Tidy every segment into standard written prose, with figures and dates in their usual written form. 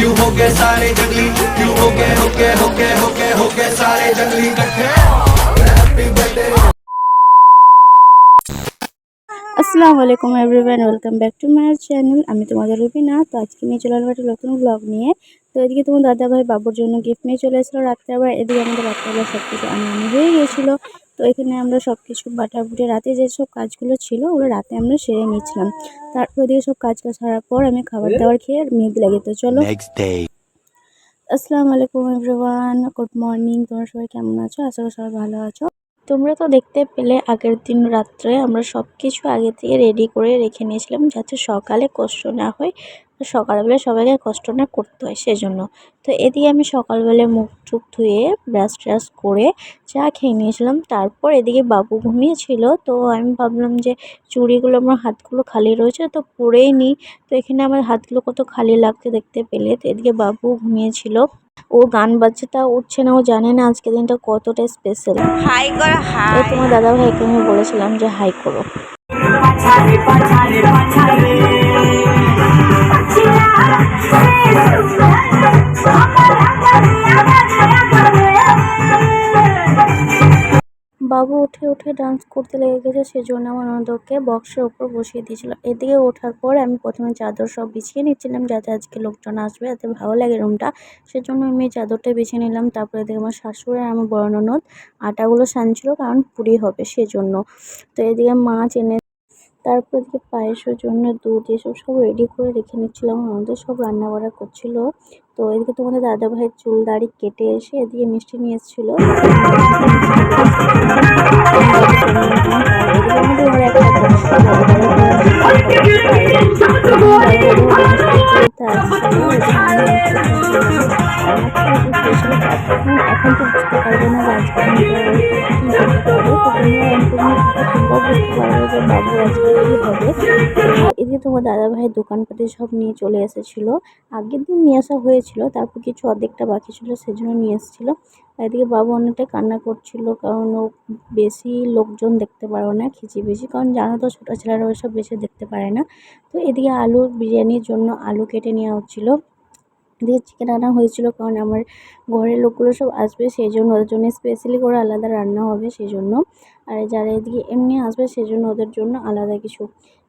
क्यों हो गए सारे जंगली, क्यों हो गए सारे जंगली इकट्ठे। Happy birthday. আসসালামু আলাইকুম everyone, welcome back to my channel. আমি তোমাদের রুবিনা। তো আজকে নিয়ে চলে আসবো একটা নতুন ব্লগ নিয়ে। তো এদিকে তোমার দাদাভাই বাবুর জন্য গিফট নিয়ে চলে এসেছিলো রাত্রে, আবার এদিকে আমাদের রাত্রেবেলা সব কিছু আনানো হয়ে গিয়েছিলো। তো এখানে আমরা সব কিছু বাটাবুটি রাতে যেসব কাজগুলো ছিল ওগুলো রাতে আমরা সেরে নিচ্ছিলাম। তারপর এদিকে সব কাজ সারার পর আমি খাবার দাবার খেয়ে মেহেদি লাগিয়ে, তো চলো। আসসালামু আলাইকুম এভরিওয়ান, গুড মর্নিং। তোমরা সবাই কেমন আছো? আশা করি সবাই ভালো আছো। তোমরা তো দেখতে পেলে আগের দিন রাত্রে আমরা সব কিছু আগে থেকে রেডি করে রেখে নিয়েছিলাম, যাতে সকালে কষ্ট না হয়, সকালবেলা সবাইকে কষ্ট না করতে হয় সেজন্য। তো এদিকে আমি সকালবেলা মুখ টুক ধুয়ে ব্রাশ ট্রাশ করে চা খেয়ে নিয়েছিলাম। তারপর এদিকে বাবু ঘুমিয়েছিল, তো আমি ভাবলাম যে চুড়িগুলো আমার হাতগুলো খালি রয়েছে তো পরেই নিই। তো এখানে আমার হাতগুলো কত খালি লাগছে দেখতে পেলে। তো এদিকে বাবু ঘুমিয়েছিল, ও গান বাজছে তা উঠছে না, ও জানে না আজকে দিনটা কতটা স্পেশাল। হাই করো হাই। তোমার দাদা ভাইকে আমি বলেছিলাম যে হাই করো। বাবু উঠে উঠে ডান্স করতে লেগে গেছে, সেজন্য আমার ননদকে বক্সের উপর বসিয়ে দিয়েছিল। এদিকে ওঠার পর আমি প্রথমে চাদর সব বিছিয়ে নিচ্ছিলাম, যাতে আজকে লোকজন আসবে, যাতে ভালো লাগে রুমটা, সেজন্য আমি চাদরটা বিছিয়ে নিলাম। তারপরে এদিকে আমার শাশুড়ি আর আমার বড় ননদ আটাগুলো সানছিল, কারণ পুরি হবে সেজন্য। তো এদিকে মাছ এনে, তারপর এদিকে পায়েসের জন্য দুধ এসব সব রেডি করে রেখে নিচ্ছিলাম। আমাদের সব রান্না বান্না করছিল। তো এদিকে তোমাদের দাদা ভাইয়ের চুল দাড়ি কেটে এসে এদিকে মিষ্টি নিয়ে এসেছিলো। এখন তো বুঝতে পারবে না যে আজকে কী হতে পারে, তো তোমরা বুঝতে পারবে যে বাবু আজকে কী হবে। এদিকে তোমার দাদা ভাই দোকানপাতি সব নিয়ে চলে এসেছিলো। আগের দিন নিয়ে আসা হয়েছিল, তারপর কিছু অর্ধেকটা বাকি ছিল সেজন্য নিয়ে এসেছিলো। এদিকে বাবু অনেকটা কান্না করছিল, কারণ ও বেশি লোকজন দেখতে পারো না খিচিবিচি, কারণ জানো তো ছোটো ছেলেরা ওইসব বেশি দেখতে পারে না। তো এদিকে আলু বিরিয়ানির জন্য আলু কেটে নেওয়া হচ্ছিলো। এদিকে চিকেন আনা হয়েছিল, কারণ আমার ঘরের লোকগুলো সব আসবে সেই জন্য, ওদের জন্য স্পেশালি করে আলাদা রান্না হবে সেই জন্য। আর যারা এদিকে এমনি আসবে সেই জন্য ওদের জন্য আলাদা কিছু।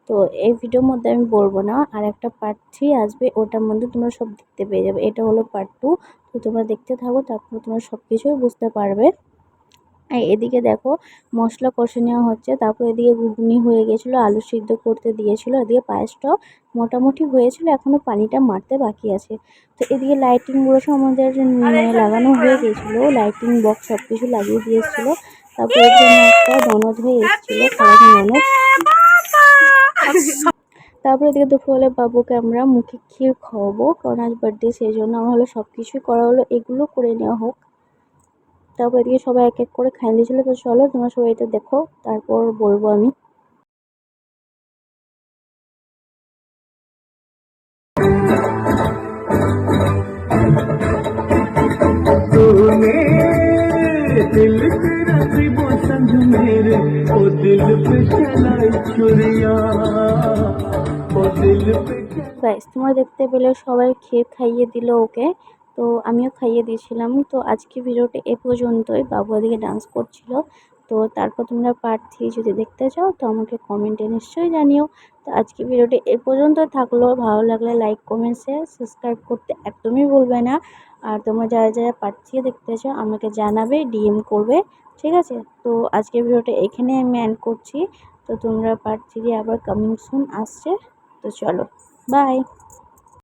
তো এই ভিডিওর মধ্যে আমি বলবো না, আর একটা পার্ট 3 আসবে, ওটার মধ্যে তোমরা সব দেখতে পেয়ে যাবে। এটা হলো পার্ট 2। তো তোমরা দেখতে থাকো, তারপর তোমরা সব কিছুই বুঝতে পারবে। এদিকে দেখো মশলা কষে নেওয়া হচ্ছে, তারপর এদিকে ঘুগনি হয়ে গেছিলো, আলু সিদ্ধ করতে দিয়েছিল, এদিকে পায়েসটাও মোটামুটি হয়েছিল, এখনো পানিটা মারতে বাকি আছে। তো এদিকে লাইটিংগুলো সব আমাদের লাগানো হয়ে গেছিলো, লাইটিং বক্স সব কিছু লাগিয়ে দিয়েছিলো। তারপর এদিকে একটা ননদ হয়ে এসেছিলো, খালাতো ননদ। তারপরে এদিকে দুপুরবেলা বাবুকে আমরা মুখে ক্ষীর খাওয়াবো, কারণ আজ বার্থডে সেই জন্য আমার হলো সব কিছুই করা হলো, এগুলো করে নেওয়া হোক। তারপর এদিকে সবাই এক এক করে খাইয়ে দিয়েছিলো। তো চলো তোমরা সবাই এটা দেখো, তারপর বলবো আমি। গাইস তোমরা দেখতে পেলে সবাই ক্ষীর খাইয়ে দিল ওকে, তো আমিও খাইয়ে দিয়েছিলাম। তো আজকে ভিডিওটা এ পর্যন্তই। বাবু ওদিকে ডান্স করছিল। তো তারপর তোমরা পার্ট 3 যদি দেখতে চাও তো আমাকে কমেন্টে নিশ্চয়ই জানিও। তো আজকে ভিডিওটা এ পর্যন্ত থাকলো, ভালো লাগলে লাইক কমেন্ট শেয়ার সাবস্ক্রাইব করতে একদমই ভুলবে না। আর তোমরা যারা যারা পার্ট 3 দেখতে চাও আমাকে জানাবে, ডিএম করবে, ঠিক আছে? তো আজকে ভিডিওটা এখানে আমি এন্ড করছি। তো তোমরা পার্ট 3 আবার কামিং সুন আসছে। তো চলো, বাই।